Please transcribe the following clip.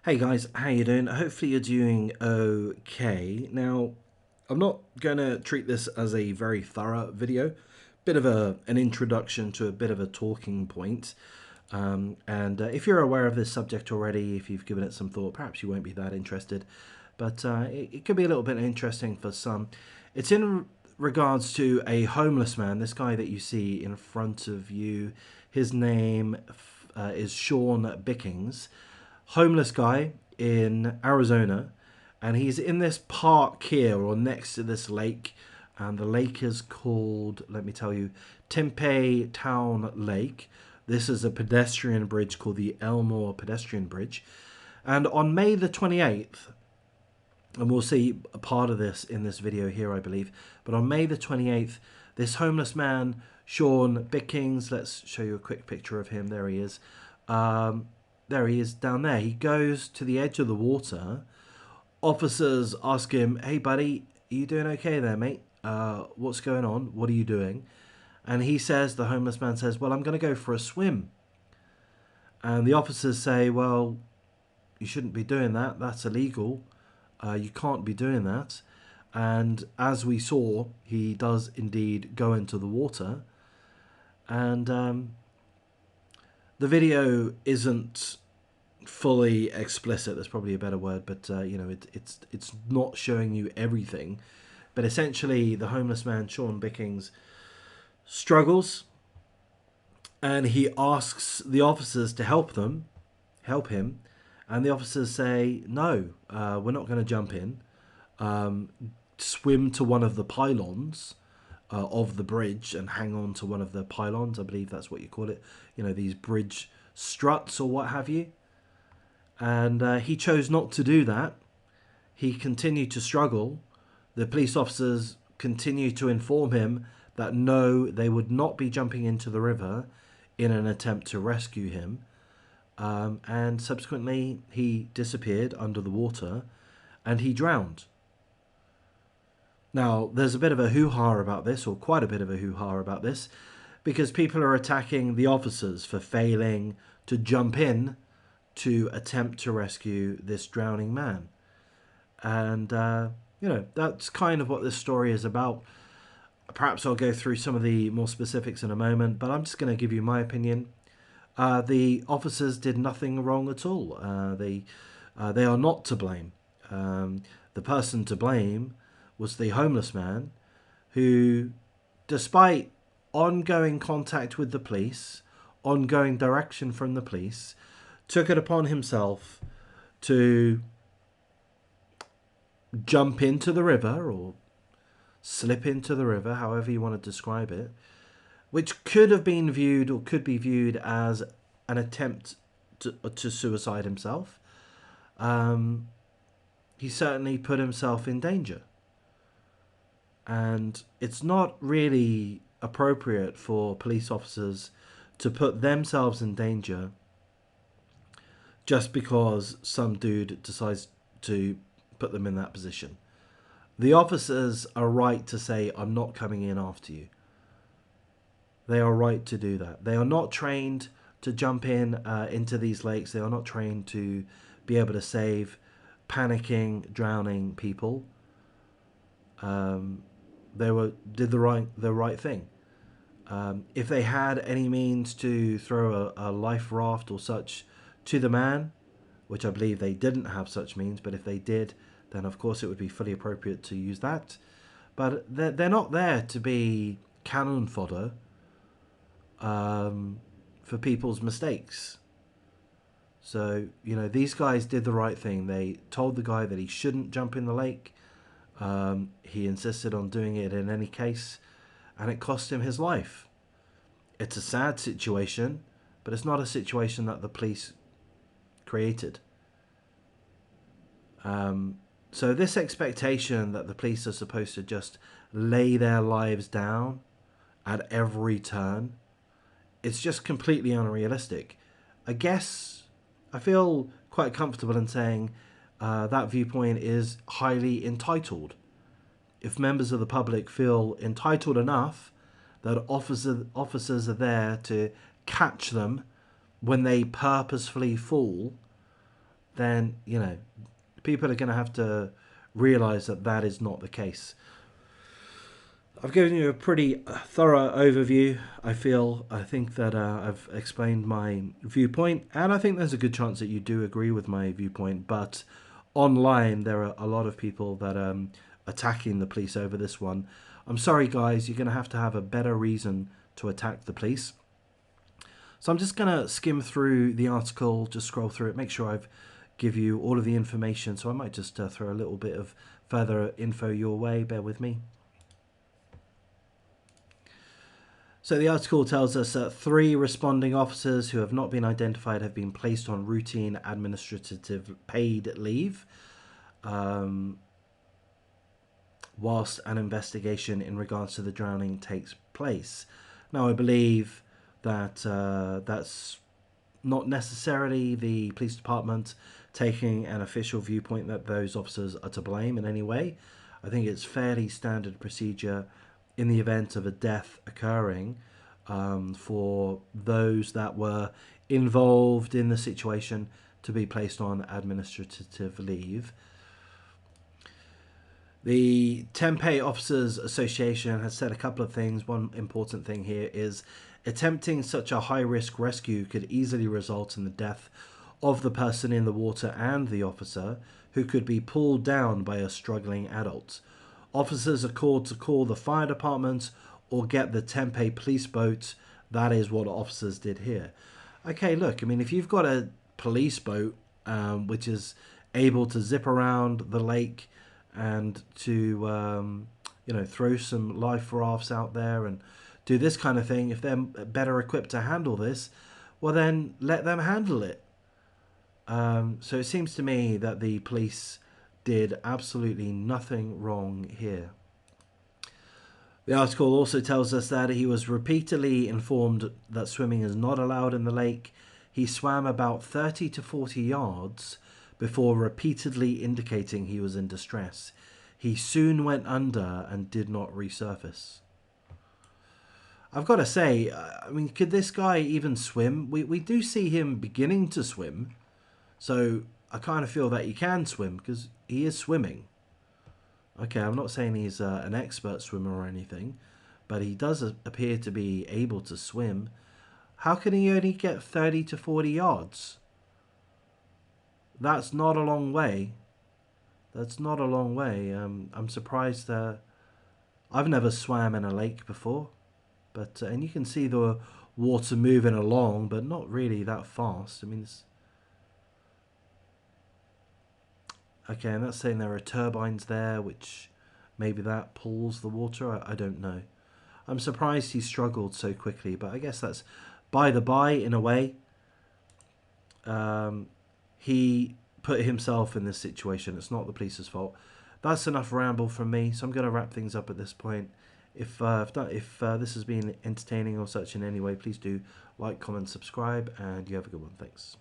Hey guys, how you doing? Hopefully you're doing okay. Now, I'm not going to treat this as a very thorough video. Bit of an introduction to a bit of a talking point. And if you're aware of this subject already, if you've given it some thought, perhaps you won't be that interested. But it could be a little bit interesting for some. It's in regards to a homeless man, this guy that you see in front of you. His name is Sean Bickings, homeless guy in Arizona, and he's in this park here or next to this lake, and the lake is called, let me tell you, Tempe Town Lake. This is a pedestrian bridge called the Elmore Pedestrian Bridge, and on May the 28th, and we'll see a part of this in this video here, I believe, but on May the 28th, this homeless man, Sean Bickings, let's show you a quick picture of him, there he is, there he is down there. He goes to the edge of the water. Officers ask him, "Hey, buddy, are you doing okay there, mate? What's going on? What are you doing?" And he says, the homeless man says, "Well, I'm going to go for a swim." And the officers say, "Well, you shouldn't be doing that. That's illegal. You can't be doing that." And as we saw, he does indeed go into the water. And the video isn't fully explicit. There's probably a better word, but it's not showing you everything. But essentially, the homeless man Sean Bickings struggles, and he asks the officers to help him, and the officers say, "No, we're not going to jump in. Swim to one of the pylons of the bridge and hang on to one of the pylons. I believe that's what you call it. These bridge struts or what have you." And he chose not to do that. He continued to struggle. The police officers continued to inform him that no, they would not be jumping into the river in an attempt to rescue him. And subsequently, he disappeared under the water and he drowned. Now, there's a bit of a hoo-ha about this, or quite a bit of a hoo-ha about this, because people are attacking the officers for failing to jump in to attempt to rescue this drowning man. And, that's kind of what this story is about. Perhaps I'll go through some of the more specifics in a moment, but I'm just going to give you my opinion. The officers did nothing wrong at all. They are not to blame. The person to blame was the homeless man who, despite ongoing contact with the police, ongoing direction from the police, took it upon himself to jump into the river or slip into the river, however you want to describe it, which could have been viewed or could be viewed as an attempt to suicide himself. He certainly put himself in danger. And it's not really appropriate for police officers to put themselves in danger just because some dude decides to put them in that position. The officers are right to say, "I'm not coming in after you." They are right to do that. They are not trained to jump into these lakes. They are not trained to be able to save panicking, drowning people. Did the right thing. If they had any means to throw a life raft or such to the man, which I believe they didn't have such means, but if they did, then of course it would be fully appropriate to use that. But they're not there to be cannon fodder for people's mistakes. So, these guys did the right thing. They told the guy that he shouldn't jump in the lake. He insisted on doing it in any case, and it cost him his life. It's a sad situation, but it's not a situation that the police created. So this expectation that the police are supposed to just lay their lives down at every turn, it's just completely unrealistic. I guess I feel quite comfortable in saying that viewpoint is highly entitled. If members of the public feel entitled enough that officers are there to catch them when they purposefully fall, then, people are going to have to realize that that is not the case. I've given you a pretty thorough overview. I think that I've explained my viewpoint, and I think there's a good chance that you do agree with my viewpoint. But online, there are a lot of people that attacking the police over this one. I'm sorry, guys. You're going to have a better reason to attack the police. So I'm just going to skim through the article, just scroll through it, make sure I've give you all of the information. So I might just throw a little bit of further info your way. Bear with me. So the article tells us that 3 responding officers who have not been identified have been placed on routine administrative paid leave whilst an investigation in regards to the drowning takes place. Now, I believe that that's not necessarily the police department taking an official viewpoint that those officers are to blame in any way. I think it's fairly standard procedure in the event of a death occurring for those that were involved in the situation to be placed on administrative leave. The Tempe Officers Association has said a couple of things. One important thing here is attempting such a high-risk rescue could easily result in the death of the person in the water and the officer, who could be pulled down by a struggling adult. Officers are called to call the fire department or get the Tempe police boat. That is what officers did here. Okay, look, I mean, if you've got a police boat which is able to zip around the lake and to throw some life rafts out there and do this kind of thing, if they're better equipped to handle this, well then let them handle it. So it seems to me that the police did absolutely nothing wrong here. The article also tells us that he was repeatedly informed that swimming is not allowed in the lake. He swam about 30 to 40 yards before repeatedly indicating he was in distress. He soon went under and did not resurface. I've got to say, I mean, could this guy even swim? We do see him beginning to swim, so I kind of feel that he can swim because he is swimming. Okay, I'm not saying he's an expert swimmer or anything, but he does appear to be able to swim. How can he only get 30 to 40 yards? That's not a long way. That's not a long way. I'm surprised that I've never swam in a lake before, but and you can see the water moving along, but not really that fast. I mean, okay, and that's saying there are turbines there, which maybe that pulls the water. I don't know. I'm surprised he struggled so quickly, but I guess that's by the by in a way. He put himself in this situation. It's not the police's fault. That's enough ramble from me, so I'm going to wrap things up at this point. If this has been entertaining or such in any way, please do like, comment, subscribe, and you have a good one. Thanks.